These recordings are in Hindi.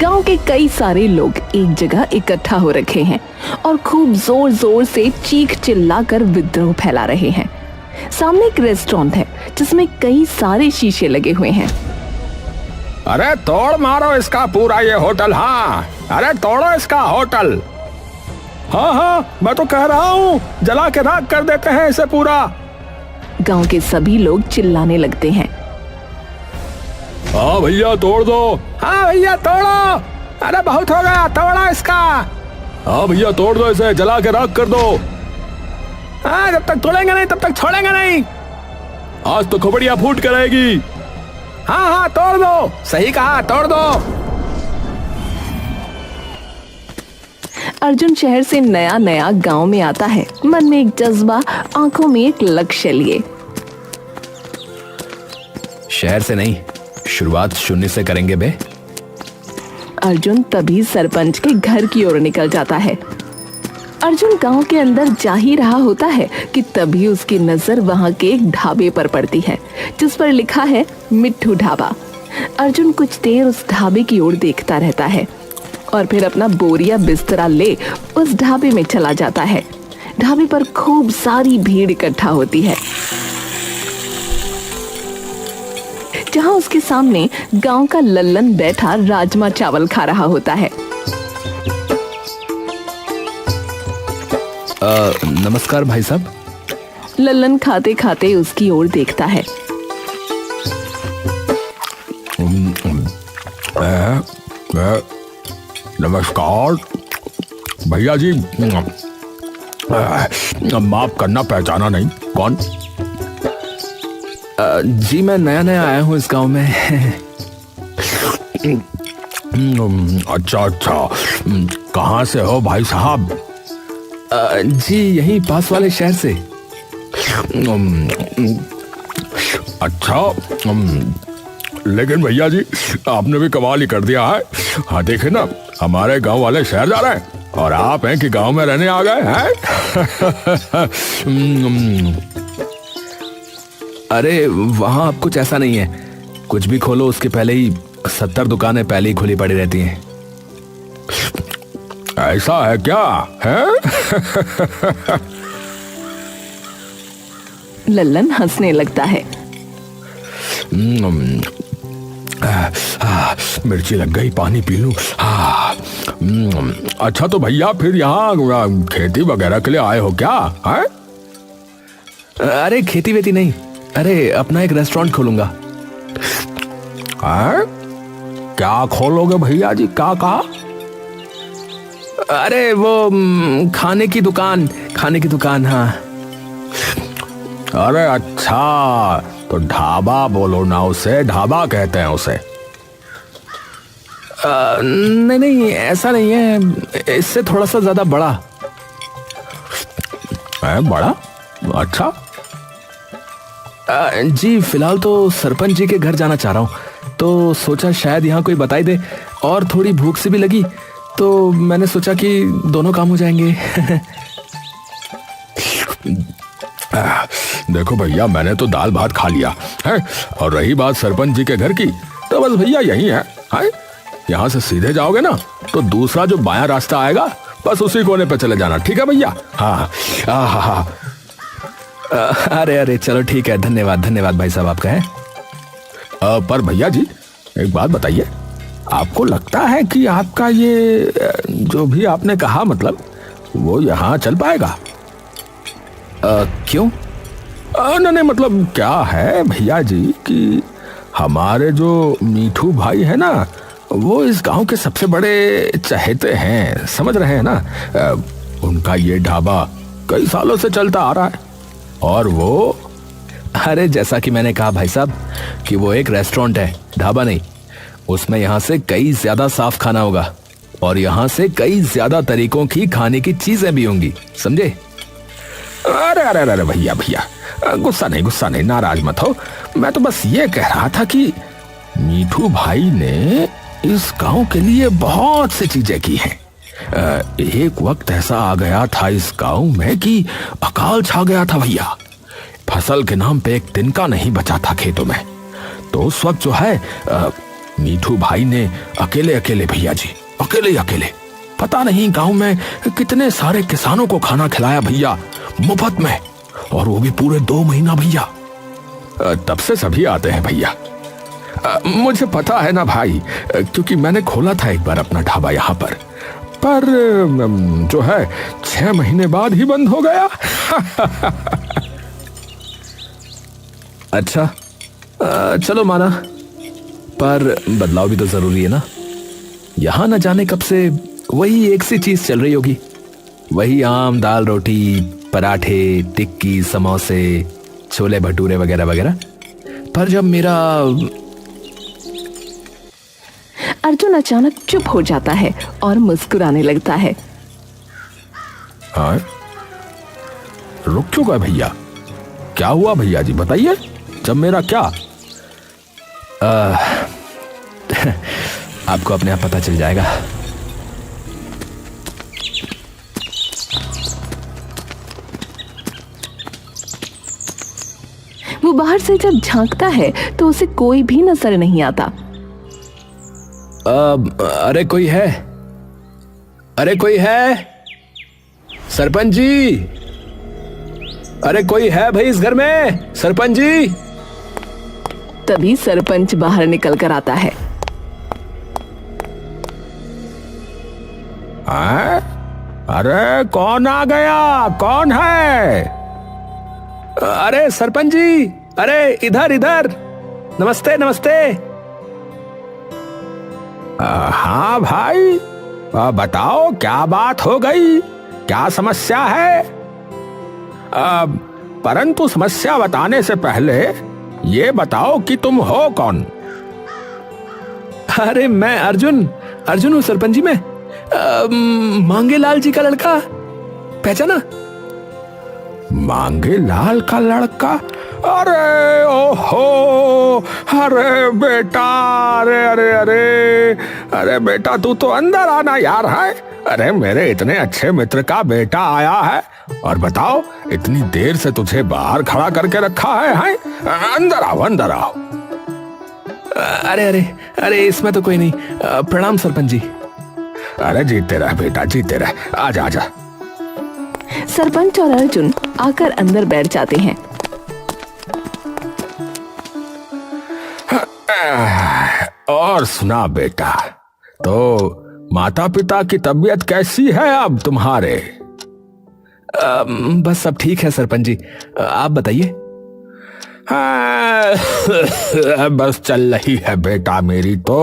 गांव के कई सारे लोग एक जगह इकट्ठा हो रखे हैं और खूब जोर जोर से चीख चिल्लाकर विद्रोह फैला रहे हैं। सामने एक रेस्टोरेंट है जिसमें कई सारे शीशे लगे हुए हैं। अरे तोड़ मारो इसका पूरा ये होटल। हाँ, अरे तोड़ो इसका होटल। हाँ हाँ, मैं तो कह रहा हूँ जला के राख कर देते हैं इसे पूरा। गांव के सभी लोग चिल्लाने लगते हैं। हाँ भैया तोड़ दो। हाँ भैया तोड़ो। अरे बहुत हो गया, तोड़ो इसका। हाँ भैया तोड़ दो इसे, जला के राख कर दो। हाँ, जब तक तोड़ेंगे नहीं तब तक छोड़ेंगे नहीं। आज तो खोपड़ियाँ फूट कर आएगी। हाँ हाँ तोड़ दो, सही कहा, तोड़ दो। अर्जुन शहर से नया नया गांव में आता है, मन में एक जज्बा, आंखों में एक लक्ष्य लिए। शहर से नहीं, शुरुआत शून्य से करेंगे बे। अर्जुन तभी सरपंच के घर की ओर निकल जाता है। अर्जुन गांव के अंदर जा ही रहा होता है कि तभी उसकी नजर वहां के एक ढाबे पर पड़ती है जिस पर लिखा है मिट्ठू ढाबा। अर्जुन कुछ देर उस ढाबे की ओर देखता रहता है और फिर अपना बोरिया बिस्तरा ले उस ढाबे में चला जाता है। ढाबे पर खूब सारी भीड़ इकट्ठा होती है, जहां उसके सामने गांव का लल्लन बैठा राजमा चावल खा रहा होता है। नमस्कार भाई साहब। लल्लन खाते खाते उसकी ओर देखता है। नमस्कार भैया जी, माफ करना, पहचाना नहीं। कौन? जी मैं नया नया आया हूँ इस गांव में। अच्छा अच्छा, कहाँ से हो भाई साहब? जी यहीं पास वाले शहर से। अच्छा, लेकिन भैया जी आपने भी कमाल ही कर दिया है। हाँ देखे ना, हमारे गांव वाले शहर जा रहे हैं और आप हैं कि गांव में रहने आ गए हैं। अरे वहां अब कुछ ऐसा नहीं है, कुछ भी खोलो उसके पहले ही 70 दुकानें पहले ही खुली पड़ी रहती हैं। ऐसा है क्या है? लल्लन हंसने लगता है। मिर्ची लग गई, पानी पी लूं। अच्छा तो भैया फिर यहाँ खेती वगैरह के लिए आए हो क्या है? अरे खेती वेती नहीं, अरे अपना एक रेस्टोरेंट खोलूंगा। क्या खोलोगे भैया जी, क्या कहा? अरे वो खाने की दुकान, खाने की दुकान। हाँ। अरे अच्छा, तो ढाबा बोलो ना उसे, ढाबा कहते हैं उसे। नहीं नहीं ऐसा नहीं है, इससे थोड़ा सा ज्यादा बड़ा है। बड़ा? अच्छा। जी फिलहाल तो सरपंच जी के घर जाना चाह रहा हूँ, तो सोचा शायद यहाँ कोई बताई दे, और थोड़ी भूख से भी लगी तो मैंने सोचा कि दोनों काम हो जाएंगे। देखो भैया, मैंने तो दाल भात खा लिया है, और रही बात सरपंच जी के घर की, तो बस भैया यही है। यहाँ से सीधे जाओगे ना तो दूसरा जो बायां रास्ता आएगा, बस उसी कोने पे चले जाना। ठीक है भैया? हाँ हाँ हाँ। अरे अरे चलो ठीक है, धन्यवाद धन्यवाद भाई साहब आपका है। पर भैया जी एक बात बताइए, आपको लगता है कि आपका ये जो भी आपने कहा, मतलब वो यहाँ चल पाएगा? क्यों? नहीं मतलब क्या है भैया जी कि हमारे जो मीठू भाई है ना, वो इस गांव के सबसे बड़े चहेते हैं, समझ रहे हैं ना। उनका ये ढाबा कई सालों से चलता आ रहा है, और वो, अरे जैसा कि मैंने कहा भाई साहब कि वो एक रेस्टोरेंट है, ढाबा नहीं। उसमें यहाँ से कई ज्यादा साफ खाना होगा, और यहाँ से कई ज्यादा तरीकों की खाने की चीजें भी होंगी, समझे? अरे अरे अरे भैया भैया, गुस्सा नहीं, नाराज मत हो। मैं तो बस ये कह रहा था कि मीठू भाई ने इस गांव के लिए बहुत सी चीजें की हैं। एक वक्त ऐसा आ गया था इस गांव में कि अकाल छा गया था भैया। फसल के नाम पे एक तिनका नहीं बचा था खेतों में। तो उस वक्त जो है मीठू भाई ने अकेले अकेले, भैया जी, अकेले अकेले पता नहीं गांव में कितने सारे किसानों को खाना खिलाया भैया, मुफ्त में, और वो भी पूरे 2 महीना भैया। तब से सभी आते हैं भैया। मुझे पता है ना भाई, क्योंकि मैंने खोला था एक बार अपना ढाबा यहाँ पर जो है 6 महीने बाद ही बंद हो गया। अच्छा, चलो माना, पर बदलाव भी तो जरूरी है ना। यहां न जाने कब से वही एक सी चीज चल रही होगी, वही आम दाल रोटी, पराठे, टिक्की, समोसे, छोले भटूरे वगैरह वगैरह। पर जब मेरा अर्जुन अचानक चुप हो जाता है और मुस्कुराने लगता है। हाँ? रुक क्यों गए भैया? क्या हुआ भैया जी, बताइए। जब मेरा क्या? आपको अपने आप पता चल जाएगा। वो बाहर से जब झांकता है तो उसे कोई भी नजर नहीं आता। अरे कोई है? अरे कोई है? सरपंच जी, अरे कोई है भाई इस घर में? सरपंच जी। तभी सरपंच बाहर निकल कर आता है। अरे कौन आ गया? कौन है? अरे सरपंच जी, अरे इधर इधर, नमस्ते नमस्ते। हाँ भाई, बताओ क्या बात हो गई, क्या समस्या है? परंतु समस्या बताने से पहले ये बताओ कि तुम हो कौन? अरे मैं अर्जुन हूँ सरपंच जी। मैं मांगेलाल जी का लड़का, पहचाना? मांगेलाल का लड़का? अरे ओहो, अरे बेटा, अरे अरे अरे अरे बेटा, तू तो अंदर आना यार है। अरे मेरे इतने अच्छे मित्र का बेटा आया है, और बताओ इतनी देर से तुझे बाहर खड़ा करके रखा है? अंदर आओ, अंदर आओ। अरे अरे अरे इसमें तो कोई नहीं। प्रणाम सरपंच जी। अरे जीते रह बेटा, जीते रह, आजा आजा। सरपंच और अर्जुन आकर अंदर बैठ जाते हैं। और सुना बेटा, तो माता पिता की तबीयत कैसी है अब तुम्हारे? बस सब ठीक है सरपंच जी, आप बताइए। बस चल रही है बेटा मेरी तो।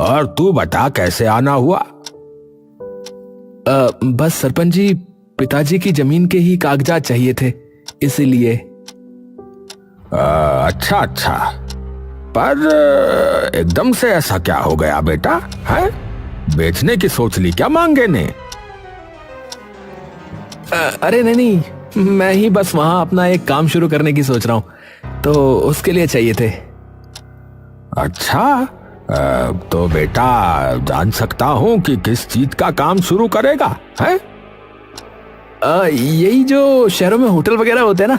और तू बता कैसे आना हुआ? बस सरपंच जी, पिताजी की जमीन के ही कागजात चाहिए थे, इसीलिए। अच्छा अच्छा, पर एकदम से ऐसा क्या हो गया बेटा? है बेचने की सोच ली क्या मांगे ने? अरे नहीं, मैं ही बस वहां अपना एक काम शुरू करने की सोच रहा हूं, तो उसके लिए चाहिए थे। अच्छा, तो बेटा जान सकता हूं कि किस चीज का काम शुरू करेगा? है यही जो शहरों में होटल वगैरह होते हैं ना,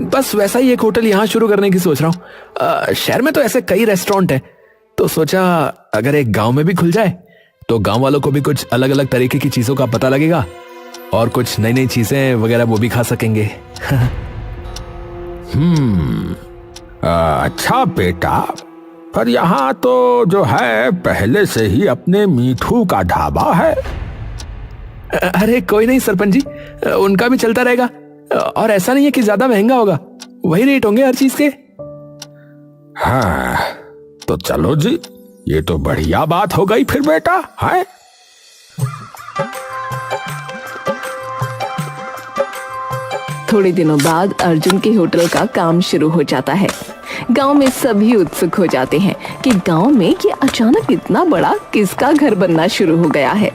बस वैसा ही एक होटल यहाँ शुरू करने की सोच रहा हूँ। शहर में तो ऐसे कई रेस्टोरेंट हैं, तो सोचा अगर एक गांव में भी खुल जाए तो गांव वालों को भी कुछ अलग अलग तरीके की चीजों का पता लगेगा, और कुछ नई नई चीजें वगैरह वो भी खा सकेंगे। अच्छा बेटा, पर यहाँ तो जो है पहले से ही अपने मीठू का ढाबा है। अरे कोई नहीं सरपंच जी, उनका भी चलता रहेगा, और ऐसा नहीं है कि ज्यादा महंगा होगा, वही रेट होंगे हर चीज के। हाँ तो चलो जी, ये तो बढ़िया बात हो गई फिर बेटा। है थोड़े दिनों बाद अर्जुन के होटल का काम शुरू हो जाता है। गांव में सभी उत्सुक हो जाते हैं कि गांव में ये अचानक इतना बड़ा किसका घर बनना शुरू हो गया है।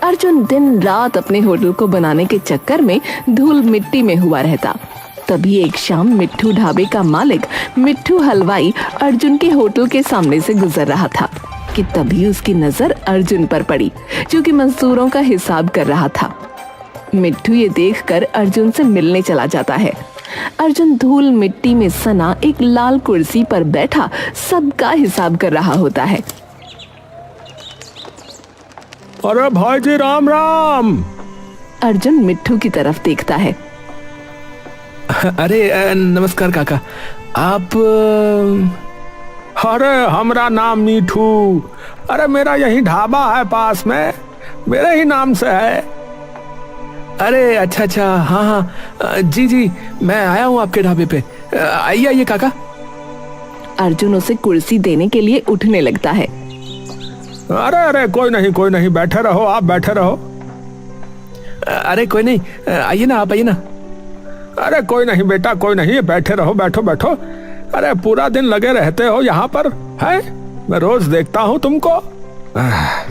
अर्जुन दिन रात अपने होटल को बनाने के चक्कर में धूल मिट्टी में हुआ रहता। तभी एक शाम मिट्ठू ढाबे का मालिक मिट्ठू हलवाई अर्जुन के होटल के सामने से गुजर रहा था कि तभी उसकी नजर अर्जुन पर पड़ी, जो कि मजदूरों का हिसाब कर रहा था। मिट्ठू ये देखकर अर्जुन से मिलने चला जाता है अर्जुन धूल मिट्टी में सना एक लाल कुर्सी पर बैठा सबका हिसाब कर रहा होता है। अरे भाई जी राम राम। अर्जुन मिट्ठू की तरफ देखता है। अरे नमस्कार काका, आप अरे हमरा नाम मीठू। अरे मेरा यही ढाबा है पास में, मेरे ही नाम से है। अरे अच्छा अच्छा, हाँ हाँ जी जी, मैं आया हूँ आपके ढाबे पे। आइए आइए काका। अर्जुन उसे कुर्सी देने के लिए उठने लगता है। अरे अरे कोई नहीं, बैठे रहो, आप बैठे रहो। अरे कोई नहीं, आइए ना, आप आइए ना। अरे कोई नहीं बेटा, कोई नहीं, बैठे रहो, बैठो बैठो। अरे पूरा दिन लगे रहते हो यहाँ पर, है? मैं रोज देखता हूँ तुमको।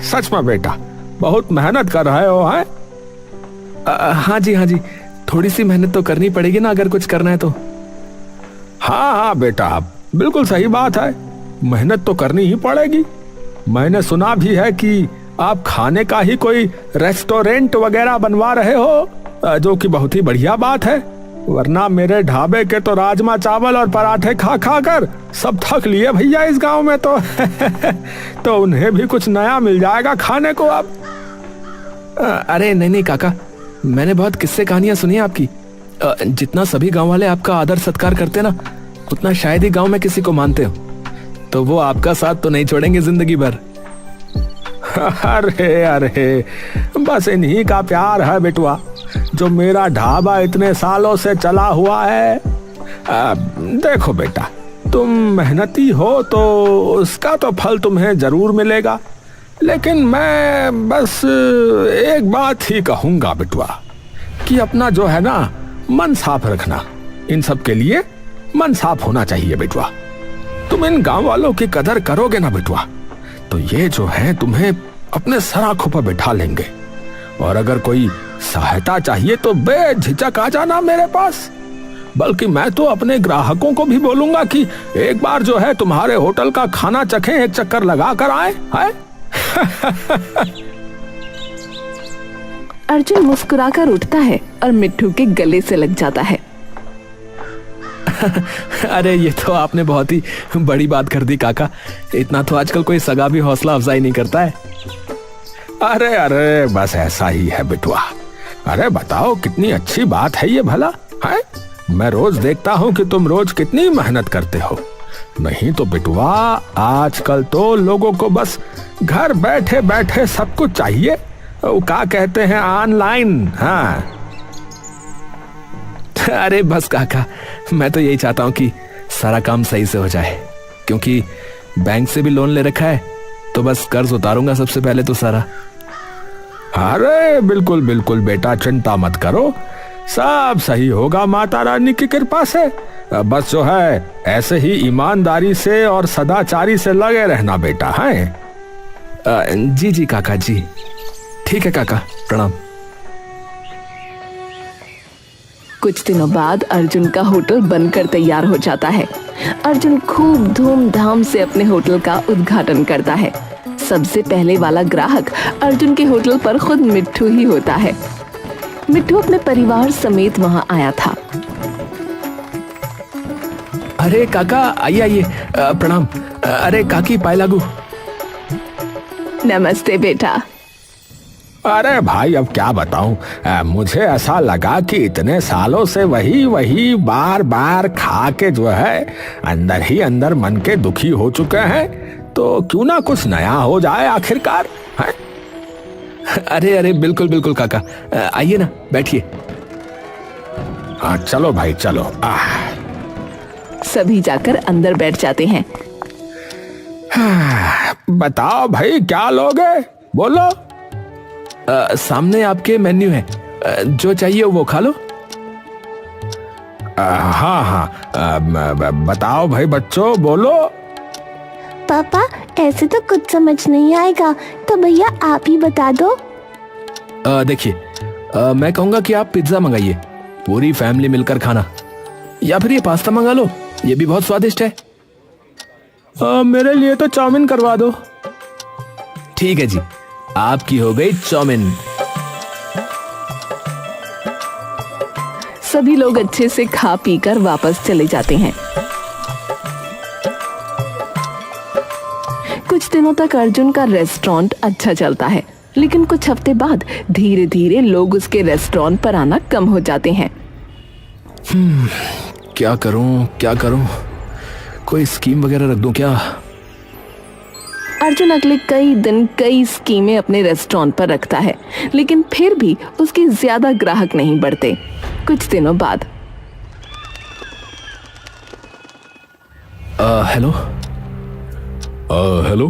सच में बेटा बहुत मेहनत कर रहे हो, है? हाँ जी, थोड़ी सी मेहनत तो करनी पड़ेगी ना अगर कुछ करना है तो। हाँ बेटा, बिल्कुल सही बात है, मेहनत तो करनी ही पड़ेगी। मैंने सुना भी है कि आप खाने का ही कोई रेस्टोरेंट वगैरह बनवा रहे हो, जो कि बहुत ही बढ़िया बात है। वरना मेरे ढाबे के तो राजमा चावल और पराठे खा खा कर सब थक लिए भैया इस गांव में तो। तो उन्हें भी कुछ नया मिल जाएगा खाने को अब। अरे नहीं काका, मैंने बहुत किस्से कहानियां सुनी है आपकी। जितना सभी गांव वाले आपका आदर सत्कार करते ना, उतना शायद ही गांव में किसी को मानते हो। तो वो आपका साथ तो नहीं छोड़ेंगे जिंदगी भर। अरे बस इन्हीं का प्यार है बेटुआ, जो मेरा ढाबा इतने सालों से चला हुआ है। देखो बेटा, तुम मेहनती हो तो उसका तो फल तुम्हें जरूर मिलेगा। लेकिन मैं बस एक बात ही कहूंगा बेटुआ, कि अपना जो है ना मन साफ रखना। इन सब के लिए मन साफ होना चाहिए बेटुआ। तुम इन गांव वालों की कदर करोगे ना बेटुआ, तो ये जो है तुम्हें अपने सर आंखों पर बैठा लेंगे। और अगर कोई सहायता चाहिए तो बेझिझक आ जाना मेरे पास। बल्कि मैं तो अपने ग्राहकों को भी बोलूंगा कि एक बार जो है तुम्हारे होटल का खाना चखें, एक चक्कर लगा कर आए, है? अर्जुन मुस्कुराकर उठता है और मिट्ठू के गले से लग जाता है। अरे ये तो आपने बहुत ही बड़ी बात कर दी काका। इतना तो आजकल कोई सगा भी हौसला अफजाई नहीं करता है। अरे बस ऐसा ही है बेटुआ। अरे बताओ कितनी अच्छी बात है ये भला, है? मैं रोज देखता हूँ कि तुम रोज कितनी मेहनत करते हो। नहीं तो बेटुआ आजकल तो लोगों को बस घर बैठे बैठे सब कुछ चाहिए। वो क्या कहते हैं, ऑनलाइन। हाँ अरे बस काका, मैं तो यही चाहता हूँ कि सारा काम सही से हो जाए, क्योंकि बैंक से भी लोन ले रखा है, तो बस कर्ज उतारूंगा सबसे पहले तो सारा। अरे बिल्कुल बिल्कुल बेटा, चिंता मत करो, सब सही होगा माता रानी की कृपा से। बस जो है ऐसे ही ईमानदारी से और सदाचारी से लगे रहना बेटा, है? जी काका जी, ठीक है काका, प्रणाम। कुछ दिनों बाद अर्जुन का होटल बनकर तैयार हो जाता है। अर्जुन खूब धूमधाम से अपने होटल का उद्घाटन करता है। सबसे पहले वाला ग्राहक अर्जुन के होटल पर खुद मिट्ठू ही होता है। मिट्ठू अपने परिवार समेत वहां आया था। अरे काका आइए आइए, प्रणाम। अरे काकी पाए लागू। नमस्ते बेटा। अरे भाई अब क्या बताऊं, मुझे ऐसा लगा कि इतने सालों से वही बार बार खा के जो है अंदर ही अंदर मन के दुखी हो चुके हैं, तो क्यों ना कुछ नया हो जाए आखिरकार, है? अरे बिल्कुल बिल्कुल काका, आइए ना, बैठिए। चलो भाई चलो। सभी जाकर अंदर बैठ जाते हैं। बताओ भाई क्या लोगे, बोलो। सामने आपके मेन्यू है, जो चाहिए वो खा लो। हाँ, बताओ भाई बच्चों, बोलो। पापा ऐसे तो कुछ समझ नहीं आएगा, तो भैया आप ही बता दो। देखिए, मैं कहूँगा कि आप पिज्जा मंगाइए, पूरी फैमिली मिलकर खाना। या फिर ये पास्ता मंगा लो, ये भी बहुत स्वादिष्ट है। मेरे लिए तो चाउमीन करवा दो। ठीक है जी, आपकी हो गई चाउमीन। सभी लोग अच्छे से खा पी कर वापस चले जाते हैं। कुछ दिनों तक अर्जुन का रेस्टोरेंट अच्छा चलता है, लेकिन कुछ हफ्ते बाद धीरे धीरे लोग उसके रेस्टोरेंट पर आना कम हो जाते हैं। क्या करूं? कोई स्कीम वगैरह रख दूं क्या? अर्जुन अगले कई दिन कई स्कीमें अपने रेस्टोरेंट पर रखता है, लेकिन फिर भी उसके ज्यादा ग्राहक नहीं बढ़ते। कुछ दिनों बाद हेलो। हेलो,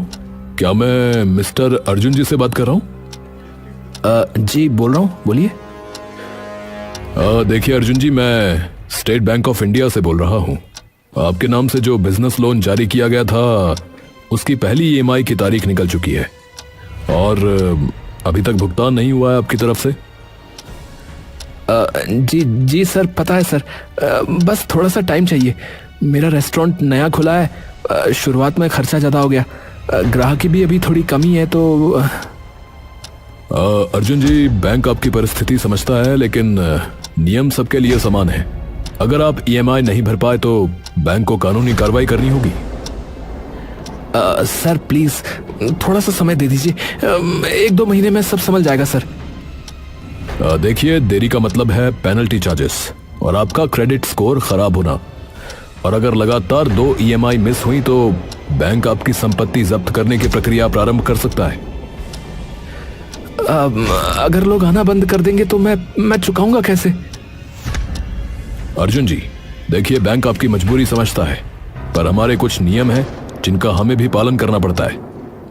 क्या मैं मिस्टर अर्जुन जी से बात कर रहा हूँ? जी बोल रहा हूँ, बोलिए। देखिए अर्जुन जी, मैं स्टेट बैंक ऑफ इंडिया से बोल रहा हूँ। आपके नाम से जो बिजनेस लोन जारी किया गया था उसकी पहली ईएमआई की तारीख निकल चुकी है और अभी तक भुगतान नहीं हुआ है आपकी तरफ से। जी सर, पता है सर, बस थोड़ा सा टाइम चाहिए। मेरा रेस्टोरेंट नया खुला है, शुरुआत में खर्चा ज़्यादा हो गया, ग्राहकी भी अभी थोड़ी कमी है तो। अर्जुन जी, बैंक आपकी परिस्थिति समझता है, लेकिन नियम सबके लिए समान है। अगर आप ईएमआई नहीं भर पाए तो बैंक को कानूनी कार्रवाई करनी होगी। सर प्लीज थोड़ा सा समय दे दीजिए, 1-2 महीने में सब समझ जाएगा सर। देखिए, देरी का मतलब है पेनल्टी चार्जेस और आपका क्रेडिट स्कोर खराब होना। और अगर लगातार 2 ईएमआई मिस हुई तो बैंक आपकी संपत्ति जब्त करने की प्रक्रिया प्रारंभ कर सकता है। अगर लोग आना बंद कर देंगे तो मैं चुकाऊंगा कैसे? अर्जुन जी, देखिए, बैंक आपकी मजबूरी समझता है, पर हमारे कुछ नियम हैं जिनका हमें भी पालन करना पड़ता है।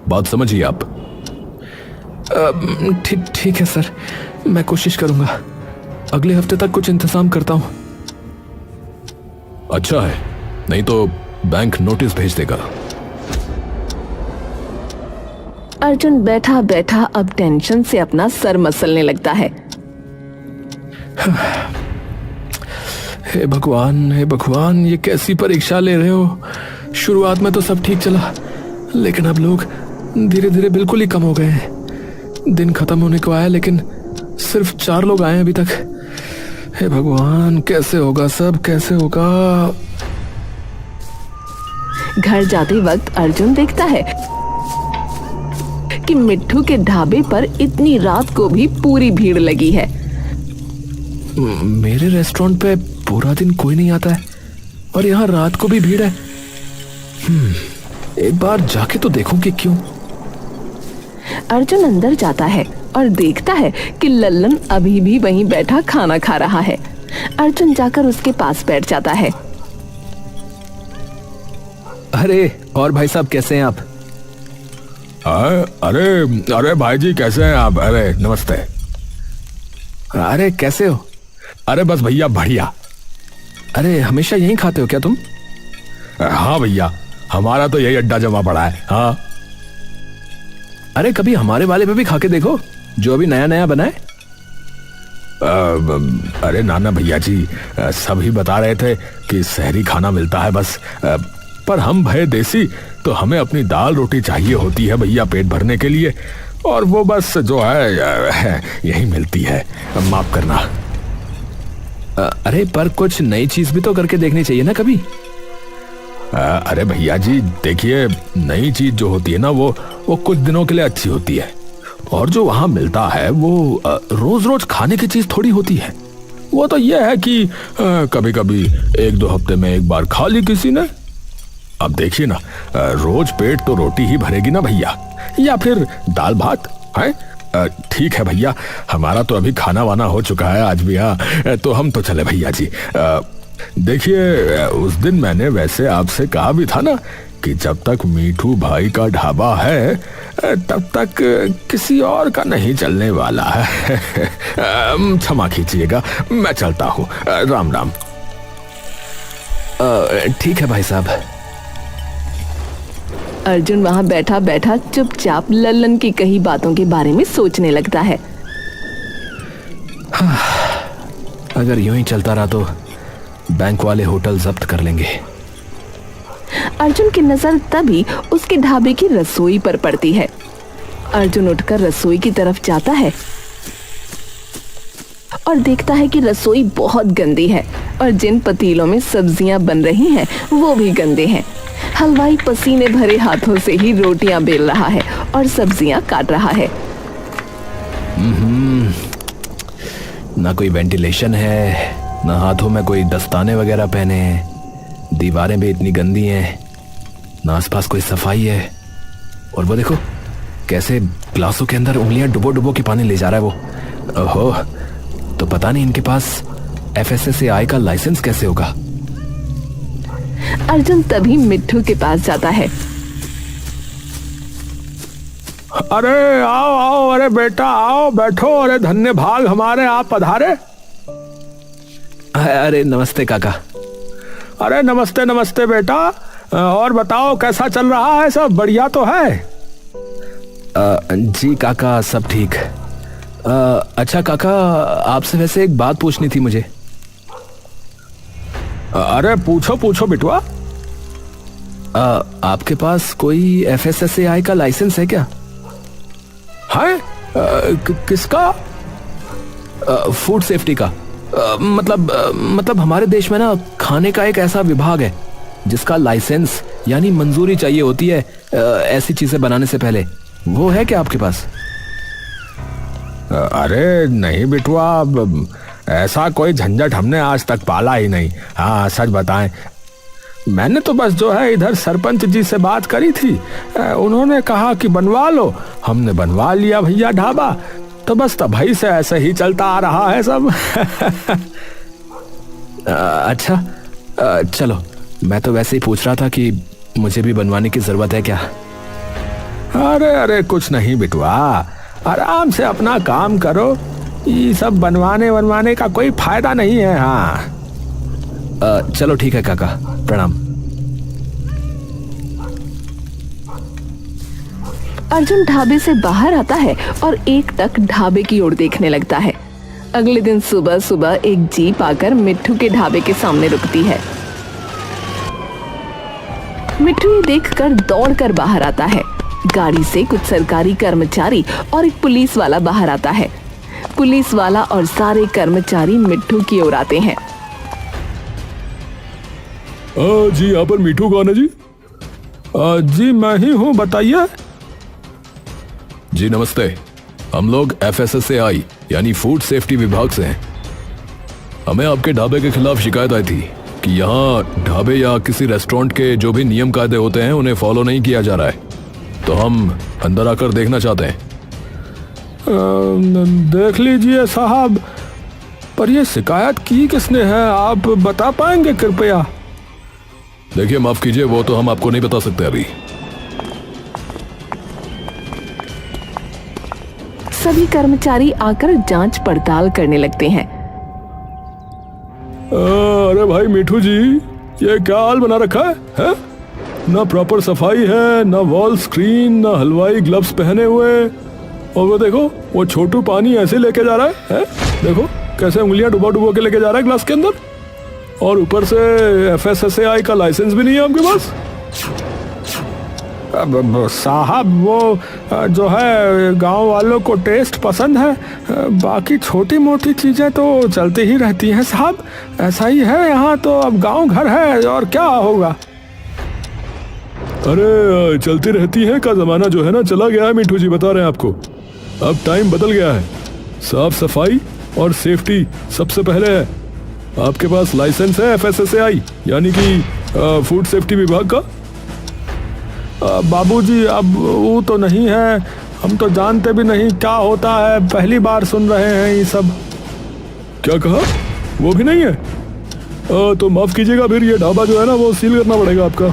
बात समझिए आप। ठीक है सर, मैं कोशिश करूंगा। अगले हफ्ते तक कुछ इंतजाम करता हूं। अच्छा है, नहीं तो बैंक नोटिस भेज देगा। अर्जुन बैठा बैठा अब टेंशन से अपना सर मसलने लगता है। हे भगवान, ये कैसी परीक्षा ले रहे हो? शुरुआत में तो सब ठीक चला, लेकिन अब लोग धीरे धीरे बिल्कुल ही कम हो गए हैं। दिन खत्म होने को आया, लेकिन सिर्फ 4 लोग आए अभी तक। हे भगवान, कैसे होगा सब, कैसे होगा? घर जाते वक्त अर्जुन देखता है कि मिट्ठू के ढाबे पर इतनी रात को भी पूरी भीड़ लगी है। मेरे रेस्टोरेंट पे पूरा दिन कोई नहीं आता है और यहाँ रात को भी भीड़ है। एक बार जाके तो देखूं कि क्यों। अर्जुन अंदर जाता है और देखता है कि लल्लन अभी भी वहीं बैठा खाना खा रहा है। अर्जुन जाकर उसके पास बैठ जाता है। अरे और भाई साहब, कैसे हैं आप? अरे भाई जी, कैसे हैं आप? अरे नमस्ते। अरे कैसे हो? अरे बस भैया, बढ़िया। अरे हमेशा यहीं खाते हो क्या तुम? हाँ भैया, हमारा तो यही अड्डा जमा पड़ा है। हाँ। अरे कभी हमारे वाले पे भी खा के देखो, जो अभी नया नया बना है। अरे नाना भैया जी, सभी बता रहे थे कि शहरी खाना मिलता है बस, पर हम भय देसी, तो हमें अपनी दाल रोटी चाहिए होती है भैया पेट भरने के लिए, और वो बस जो है यही मिलती है। माफ करना। अरे पर कुछ नई चीज भी तो करके देखनी चाहिए ना कभी। अरे भैया जी, देखिए, नई चीज जो होती है ना वो कुछ दिनों के लिए अच्छी होती है, और जो वहां मिलता है वो रोज रोज खाने की चीज थोड़ी होती है। वो तो ये है कि कभी कभी 1-2 हफ्ते में एक बार खा ली किसी ने। अब देखिए ना, रोज पेट तो रोटी ही भरेगी ना भैया, या फिर दाल भात है। ठीक है भैया, हमारा तो अभी खाना वाना हो चुका है आज भी। हाँ, तो हम तो चले भैया जी। देखिए, उस दिन मैंने वैसे आपसे कहा भी था ना कि जब तक मीठू भाई का ढाबा है तब तक किसी और का नहीं चलने वाला है। क्षमा कीजिएगा, मैं चलता हूँ। राम राम। ठीक है भाई साहब। अर्जुन वहां बैठा बैठा चुपचाप लल्लन की कही बातों के बारे में सोचने लगता है। अगर यूं ही चलता रहा तो बैंक वाले होटल जब्त कर लेंगे। अर्जुन की नजर तभी उसके ढाबे की रसोई पर पड़ती है। अर्जुन उठकर रसोई की तरफ जाता है और देखता है कि रसोई बहुत गंदी है और जिन पतीलों में सब्जियां बन रही हैं वो भी गंदे हैं। हलवाई पसीने भरे हाथों से ही रोटियां बेल रहा है और सब्जियां काट रहा है। ना कोई वेंटिलेशन है, ना हाथों में कोई दस्ताने वगैरह पहने हैं, दीवारें भी इतनी गंदी हैं, ना आसपास कोई सफाई है। और वो देखो कैसे ग्लासों के अंदर उंगलियां डुबो डुबो के पानी ले जा रहा है वो। ओहो, तो पता नहीं इनके पास FSSAI का लाइसेंस कैसे होगा। अर्जुन तभी मिट्ठू के पास जाता है। अरे आओ आओ, अरे बेटा आओ, बैठो, अरे धन्य भाग हमारे, आप पधारे। अरे नमस्ते काका। अरे नमस्ते नमस्ते बेटा, और बताओ कैसा चल रहा है, सब बढ़िया तो है? जी काका, सब ठीक। अच्छा काका, आपसे वैसे एक बात पूछनी थी मुझे। अरे पूछो पूछो बिटुआ। आपके पास कोई FSSAI का लाइसेंस है क्या? है? किसका? फूड सेफ्टी का। मतलब हमारे देश में ना खाने का एक ऐसा विभाग है जिसका लाइसेंस यानी मंजूरी चाहिए होती है ऐसी चीजें बनाने से पहले। वो है क्या आपके पास? अरे नहीं बिटुआ, ऐसा कोई झंझट हमने आज तक पाला ही नहीं। हाँ सच बताएं, मैंने तो बस जो है इधर सरपंच जी से बात करी थी, उन्होंने कहा कि बनवा लो, हमने बनवा लिया भैया ढाबा, तो बस तभी से ऐसे ही चलता आ रहा है सब। अच्छा, चलो, मैं तो वैसे ही पूछ रहा था कि मुझे भी बनवाने की जरूरत है क्या। अरे अरे कुछ नहीं बिटुआ, आराम से अपना काम करो, ये सब बनवाने का कोई फायदा नहीं है। हाँ चलो ठीक है काका, प्रणाम। अर्जुन ढाबे से बाहर आता है और एकटक ढाबे की ओर देखने लगता है। अगले दिन सुबह सुबह एक जीप आकर मिट्ठू के ढाबे के सामने रुकती है। मिट्ठू ये देखकर दौड़कर बाहर आता है। गाड़ी से कुछ सरकारी कर्मचारी और एक पुलिस वाला बाहर आता है। पुलिस वाला और सारे कर्मचारी मिट्ठू की ओर आते हैं। जी यहाँ पर मिट्ठू कौन है जी? जी मैं ही हूँ, बताइए। जी नमस्ते, हम लोग FSSAI यानी फूड सेफ्टी विभाग से हैं। हमें आपके ढाबे के खिलाफ शिकायत आई थी कि यहाँ ढाबे या किसी रेस्टोरेंट के जो भी नियम कायदे होते हैं उन्हें फॉलो नहीं किया जा रहा है, तो हम अंदर आकर देखना चाहते हैं। देख लीजिए साहब, पर ये शिकायत की किसने है, आप बता पाएंगे कृपया? देखिए माफ कीजिए, वो तो हम आपको नहीं बता सकते अभी। सभी कर्मचारी आकर जांच पड़ताल करने लगते हैं। अरे भाई मिठू जी, ये क्या हाल बना रखा है? ना प्रॉपर सफाई है, ना वॉल स्क्रीन, ना हलवाई ग्लव्स पहने हुए, और वो देखो वो छोटू पानी ऐसे लेके जा रहा है? देखो कैसे उंगलियां डुबो डुबो के लेके जा रहा है ग्लास के अंदर, और ऊपर से FSSAI का लाइसेंस भी नहीं है आपके पास। साहब वो जो है गांव वालों को टेस्ट पसंद है, बाकी छोटी मोटी चीजें तो चलती ही रहती हैं साहब, ऐसा ही है यहाँ तो, अब गांव घर है और क्या होगा। अरे चलती रहती है का जमाना जो है ना चला गया है मिठू जी, बता रहे हैं आपको, अब टाइम बदल गया है। साफ सफाई और सेफ्टी सबसे पहले है। आपके पास लाइसेंस है FSSAI यानी कि फूड सेफ्टी विभाग का? बाबूजी अब वो तो नहीं है, हम तो जानते भी नहीं क्या होता है, पहली बार सुन रहे हैं ये सब। क्या कहा? वो भी नहीं है? तो माफ कीजिएगा, फिर ये ढाबा जो है ना वो सील करना पड़ेगा आपका।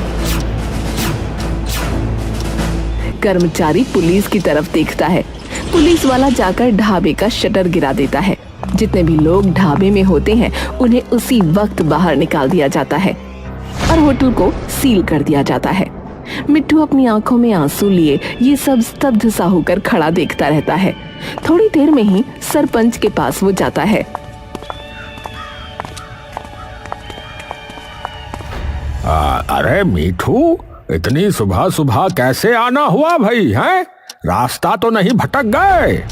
कर्मचारी पुलिस की तरफ देखता है। पुलिस वाला जाकर ढाबे का शटर गिरा देता है। जितने भी लोग ढाबे में होते हैं उन्हें उसी वक्त बाहर निकाल दिया जाता है और होटल को सील कर दिया जाता है। मिट्ठू अपनी आंखों में आंसू लिए ये सब स्तब्ध सा होकर खड़ा देखता रहता है। थोड़ी देर में ही सरपंच के पास वो जाता है। अरे मिठू, इतनी सुबह सुबह कैसे आना हुआ भाई? हैं, रास्ता तो नहीं भटक गए?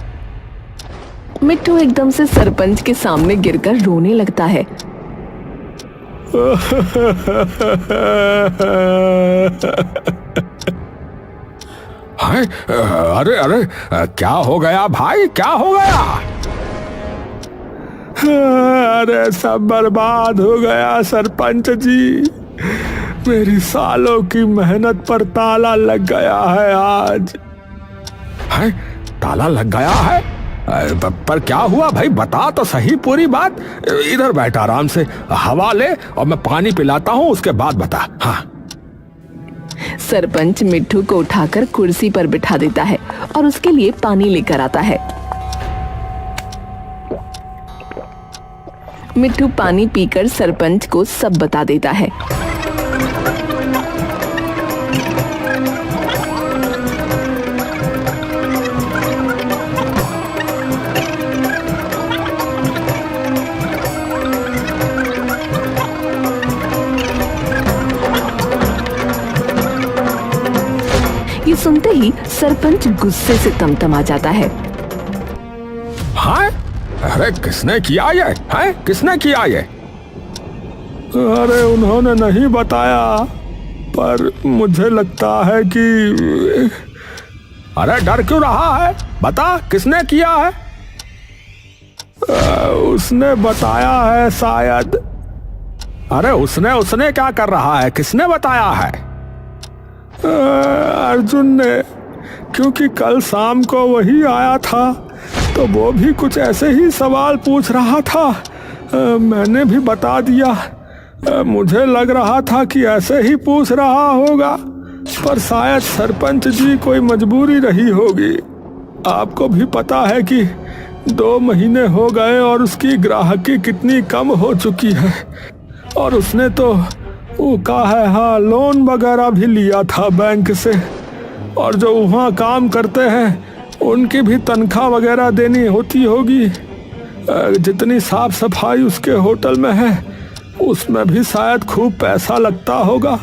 मिट्ठू एकदम से सरपंच के सामने गिरकर रोने लगता है। हाय, अरे अरे, क्या हो गया भाई, क्या हो गया? अरे सब बर्बाद हो गया सरपंच जी, मेरी सालों की मेहनत पर ताला लग गया है आज। है, ताला लग गया है? पर क्या हुआ भाई, बता तो सही पूरी बात। इधर बैठ आराम से, हवा ले और मैं पानी पिलाता हूँ, उसके बाद बता। हाँ। सरपंच मिट्ठू को उठाकर कुर्सी पर बिठा देता है और उसके लिए पानी लेकर आता है। मिट्ठू पानी पीकर सरपंच को सब बता देता है। ये सुनते ही सरपंच गुस्से से तमतमा जाता है। हाँ? अरे किसने किया ये? है? किसने किया ये? अरे उन्होंने नहीं बताया, पर मुझे लगता है कि... अरे डर क्यों रहा है, बता किसने किया है? उसने बताया है शायद। अरे उसने क्या कर रहा है, किसने बताया है? अर्जुन ने, क्योंकि कल शाम को वही आया था तो वो भी कुछ ऐसे ही सवाल पूछ रहा था। मैंने भी बता दिया। मुझे लग रहा था कि ऐसे ही पूछ रहा होगा, पर शायद सरपंच जी कोई मजबूरी रही होगी। आपको भी पता है कि 2 महीने हो गए और उसकी ग्राहकी कितनी कम हो चुकी है, और उसने तो वो कहा है, हाँ, लोन वगैरह भी लिया था बैंक से, और जो वहाँ काम करते हैं उनकी भी तनख्वाह वगैरह देनी होती होगी। जितनी साफ सफाई उसके होटल में है उसमें भी शायद खूब पैसा लगता होगा।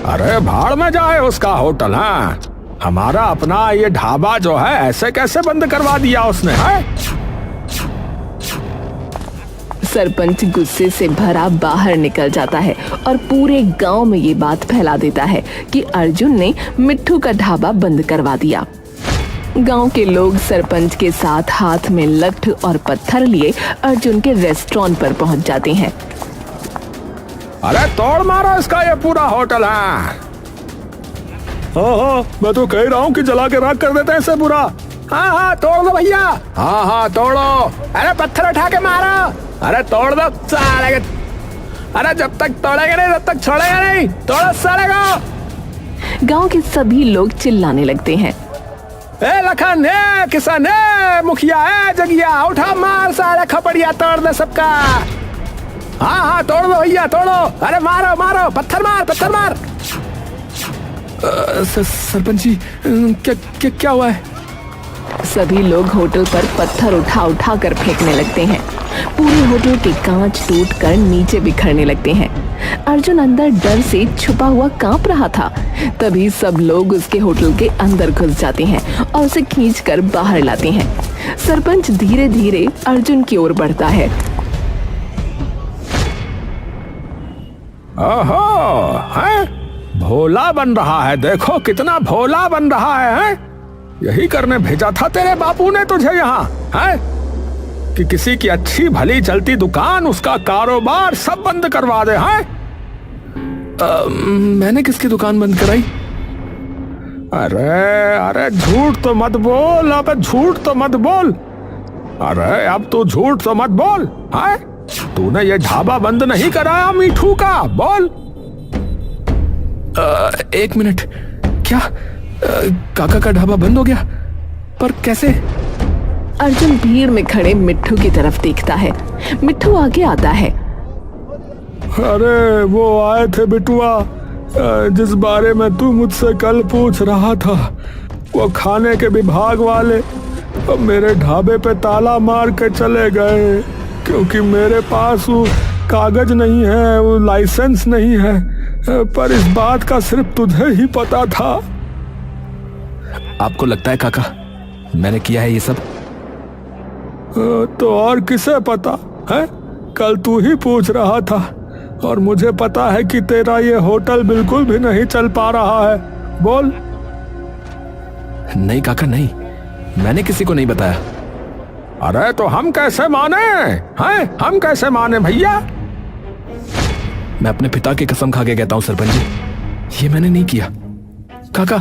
अरे भाड़ में जाए उसका होटल। हाँ, हमारा अपना ये ढाबा जो है ऐसे कैसे बंद करवा दिया उसने? है सरपंच गुस्से से भरा बाहर निकल जाता है और पूरे गांव में ये बात फैला देता है कि अर्जुन ने मिट्ठू का ढाबा बंद करवा दिया। गांव के लोग सरपंच के साथ हाथ में लठ और पत्थर लिए अर्जुन के रेस्टोरेंट पर पहुंच जाते हैं। अरे तोड़ मारो इसका ये पूरा होटल है। हाँ, मैं तो कह रहा हूँ कि जला के राख कर देते हैं इसे पूरा। हाँ, तोड़ दो भैया। हाँ, तोड़ो। अरे पत्थर उठा के मारो। अरे तोड़ दो साले। अरे जब तक तोड़ेगा नहीं तब तक छोड़ेगा नहीं, तोड़ो साले को। गांव के सभी लोग चिल्लाने लगते हैं। ए लखन, ए किसान, ए मुखिया, ए जगिया, उठा मार साले, खपड़िया तोड़ दे सबका। हाँ, तोड़ दो भैया, तोड़ो। अरे मारो मारो, पत्थर मार। सरपंच जी, क्या हुआ है? सभी लोग होटल पर पत्थर उठा कर फेंकने लगते हैं। पूरे होटल के कांच टूटकर नीचे बिखरने लगते हैं। अर्जुन अंदर डर से छुपा हुआ कांप रहा था। तभी सब लोग उसके होटल के अंदर घुस जाते हैं और उसे खींचकर बाहर लाते हैं। सरपंच धीरे धीरे अर्जुन की ओर बढ़ता है। ओहो, है? भोला बन रहा है, देखो कितना भोला बन रहा है? यही करने भेजा था तेरे बापू ने तुझे यहाँ, है? कि किसी की अच्छी भली चलती दुकान, उसका कारोबार सब बंद करवा दे। हैं? मैंने किसकी दुकान बंद कराई? अरे झूठ तो मत बोल, अब झूठ तो मत बोल। अरे अब तू झूठ तो मत बोल। है? तूने ये ढाबा बंद नहीं कराया मिठू का, बोल। 1 मिनट, क्या काका का ढाबा बंद हो गया? पर कैसे? अर्जुन भीड़ में खड़े मिट्ठू की तरफ देखता है। मिट्ठू आगे आता है। अरे वो आए थे बिटुआ, जिस बारे में तू मुझसे कल पूछ रहा था। वो खाने के विभाग वाले मेरे ढाबे पे ताला मार के चले गए, क्योंकि मेरे पास वो कागज नहीं है, वो लाइसेंस नहीं है। पर इस बात का सिर्फ तुझे ही पता था। आपको लगता है काका मैंने किया है ये सब? तो और किसे पता है? कल तू ही पूछ रहा था, और मुझे पता है कि तेरा ये होटल बिल्कुल भी नहीं चल पा रहा है। बोल। नहीं काका नहीं, मैंने किसी को नहीं बताया। अरे तो हम कैसे माने हैं? हम कैसे माने भैया? मैं अपने पिता की कसम खा के कहता हूं सरपंच जी, ये मैंने नहीं किया। काका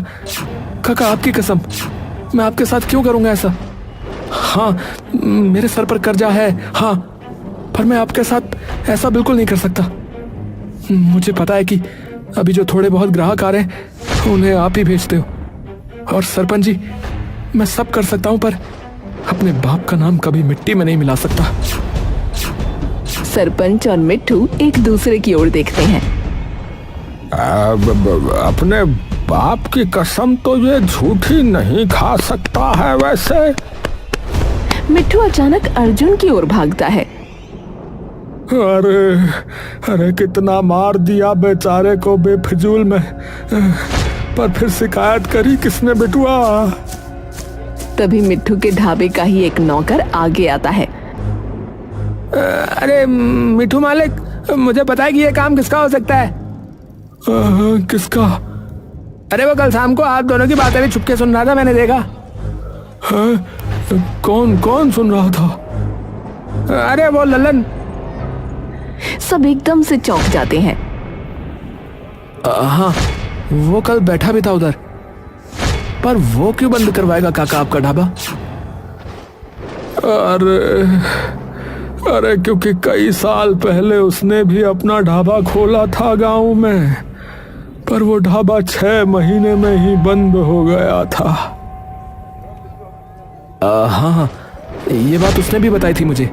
काका आपकी कसम, मैं आपके साथ क्यों करूंगा ऐसा? हाँ मेरे सर पर कर्जा है, हाँ, पर मैं आपके साथ ऐसा बिल्कुल नहीं कर सकता। मुझे पता है कि अभी जो थोड़े बहुत ग्राहक आ रहे हैं उन्हें आप ही भेजते हो, और सरपंच जी मैं सब कर सकता हूं, पर अपने बाप का नाम कभी मिट्टी में नहीं मिला सकता। सरपंच और मिट्ठू एक दूसरे की ओर देखते हैं। अपने बाप की कसम तो ये झूठी नहीं खा सकता है वैसे। मिट्ठू अचानक अर्जुन की ओर भागता है। अरे अरे कितना मार दिया बेचारे को बेफिजूल में, पर फिर शिकायत करी किसने बेटुआ? तभी मिट्ठू के ढाबे का ही एक नौकर आगे आता है। अरे मिट्ठू मालिक, मुझे पता है कि ये काम किसका हो सकता है। किसका? अरे वो कल शाम को आप दोनों की बातें भी छुपके सुन रहा था, मैंने देखा। कौन कौन सुन रहा था? अरे वो लल्लन। सब एकदम से चौंक जाते हैं। हाँ वो कल बैठा भी था उधर, पर वो क्यों बंद करवाएगा काका आपका ढाबा? अरे क्योंकि कई साल पहले उसने भी अपना ढाबा खोला था गांव में, पर वो ढाबा 6 महीने में ही बंद हो गया था। हाँ ये बात उसने भी बताई थी मुझे।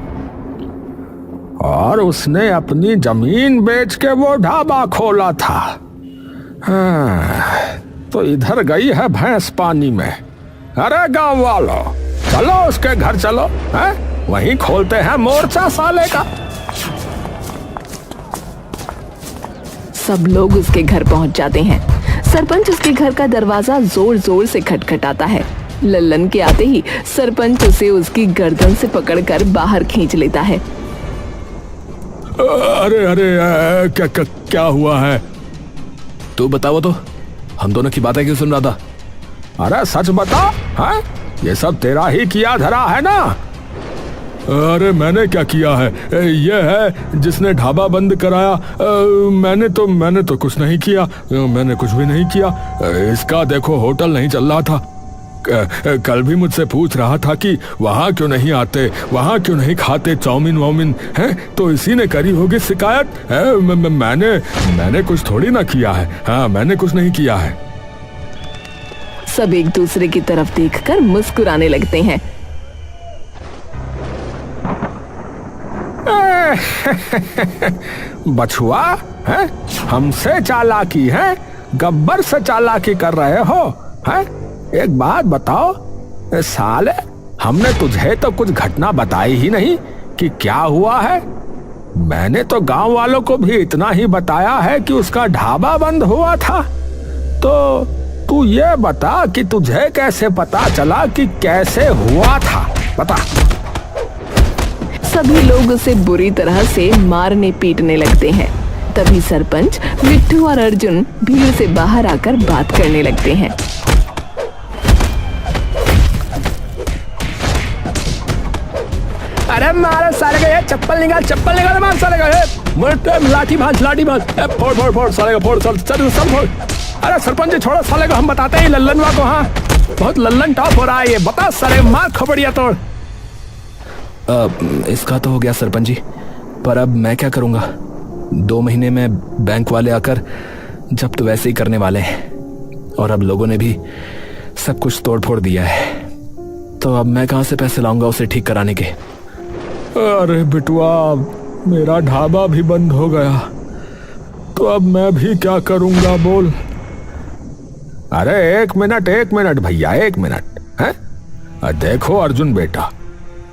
और उसने अपनी जमीन बेच के वो ढाबा खोला था। हाँ, तो इधर गई है भैंस पानी में। अरे गांव वालों, चलो उसके घर चलो, हैं? वहीं खोलते हैं मोर्चा साले का। सब लोग उसके घर पहुंच जाते हैं। सरपंच उसके घर का दरवाजा जोर जोर से खटखटाता है। लल्लन के आते ही सरपंच उसे उसकी गर्दन से पकड़कर बाहर खींच लेता है। अरे अरे क्या हुआ है? तू बताओ तो, हम दोनों की बातें क्यों सुन रहा था? अरे सच बता, हैं? ये सब तेरा ही किया धरा है ना? अरे मैंने क्या किया है? ये है जिसने ढाबा बंद कराया। मैंने तो कुछ नहीं किया, मैंने कुछ भी नहीं किया। इसका देखो होटल नहीं चल रहा था। कल भी मुझसे पूछ रहा था कि वहाँ क्यों नहीं आते, वहाँ क्यों नहीं खाते चाउमीन वाउमीन, है? तो इसी ने करी होगी शिकायत। मैंने कुछ थोड़ी ना किया है। हाँ मैंने कुछ नहीं किया है। सब एक दूसरे की तरफ देखकर मुस्कुराने लगते हैं। बछुआ है, हमसे चालाकी है, गब्बर से चालाकी कर रहे हो, है? एक बात बताओ साले, हमने तुझे तो कुछ घटना बताई ही नहीं कि क्या हुआ है। मैंने तो गांव वालों को भी इतना ही बताया है कि उसका ढाबा बंद हुआ था। तो तू ये बता कि तुझे कैसे पता चला कि कैसे हुआ था, बता। सभी लोग उसे बुरी तरह से मारने पीटने लगते हैं। तभी सरपंच, मिट्ठू और अर्जुन भीड़ से बाहर आकर बात करने लगते हैं। अरे मारे साले का, ये चप्पल निकाल मार साले का। लाठी भांज फोड़ साले का, फोड़ चल सब फोड़। अरे सरपंच जी छोड़ो साले को, हम बताते हैं लल्लनवा को। हाँ बहुत लल्लन टॉप हो रहा है ये, बता साले, मार खबड़िया तोड़। इसका तो हो गया सरपंच जी, पर अब मैं क्या करूंगा? 2 महीने में बैंक वाले आकर जब्त वैसे ही करने वाले हैं, और अब लोगों ने भी सब कुछ तोड़ फोड़ दिया है। तो अब मैं कहां से पैसे लाऊंगा उसे ठीक कराने के? अरे बिटुआ, मेरा ढाबा भी बंद हो गया, तो अब मैं भी क्या करूंगा बोल। अरे एक मिनट भैया, 1 मिनट है। देखो अर्जुन बेटा,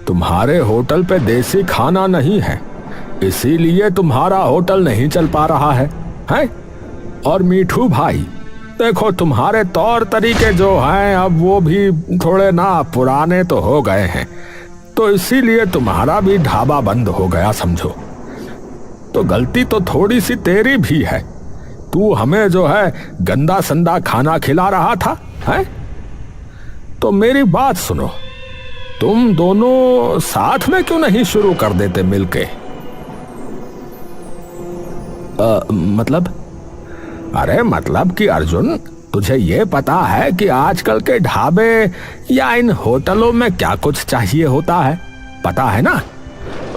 तुम्हारे होटल पे देसी खाना नहीं है, इसीलिए तुम्हारा होटल नहीं चल पा रहा है, हैं? और मीठू भाई, देखो तुम्हारे तौर तरीके जो हैं अब वो भी थोड़े ना पुराने तो हो गए हैं, तो इसीलिए तुम्हारा भी ढाबा बंद हो गया समझो। तो गलती तो थोड़ी सी तेरी भी है। तू हमें जो है गंदा संदा खाना खिला रहा था, है? तो मेरी बात सुनो, तुम दोनों साथ में क्यों नहीं शुरू कर देते मिलके? मतलब? अरे मतलब कि अर्जुन, तुझे ये पता है कि आजकल के ढाबे या इन होटलों में क्या कुछ चाहिए होता है, पता है ना?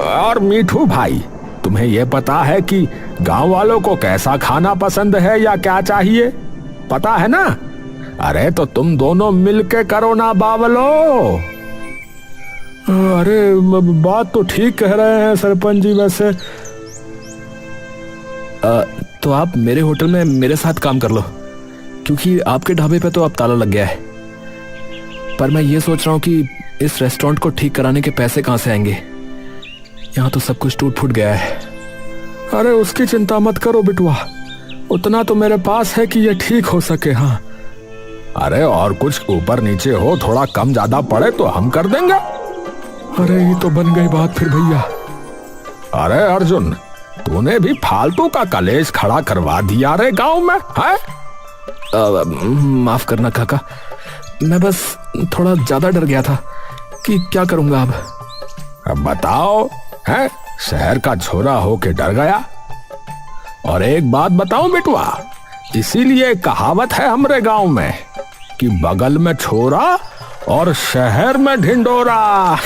और मीठू भाई, तुम्हें ये पता है कि गांव वालों को कैसा खाना पसंद है या क्या चाहिए, पता है ना? अरे तो तुम दोनों मिलके करो ना बावलो। अरे बात तो ठीक कह रहे हैं सरपंच जी। वैसे तो आप मेरे होटल में मेरे साथ काम कर लो, क्योंकि आपके ढाबे पे तो अब ताला लग गया है। पर मैं ये सोच रहा हूँ कि इस रेस्टोरेंट को ठीक कराने के पैसे कहाँ से आएंगे? यहाँ तो सब कुछ टूट फूट गया है। अरे उसकी चिंता मत करो बिटुआ, उतना तो मेरे पास है कि ये ठीक हो सके। हाँ, अरे और कुछ ऊपर नीचे हो, थोड़ा कम ज्यादा पड़े तो हम कर देंगे। अरे ये तो बन गई बात फिर भैया। अरे अर्जुन, तूने भी फालतू का कलेश खड़ा करवा दिया रे गांव में, है? माफ करना काका, मैं बस थोड़ा ज्यादा डर गया था कि क्या करूंगा अब। अब बताओ, है? शहर का छोरा होके डर गया। और एक बात बताऊं बेटुआ, इसीलिए कहावत है हमरे गांव में कि बगल में छोरा और शहर में ढिंडोरा।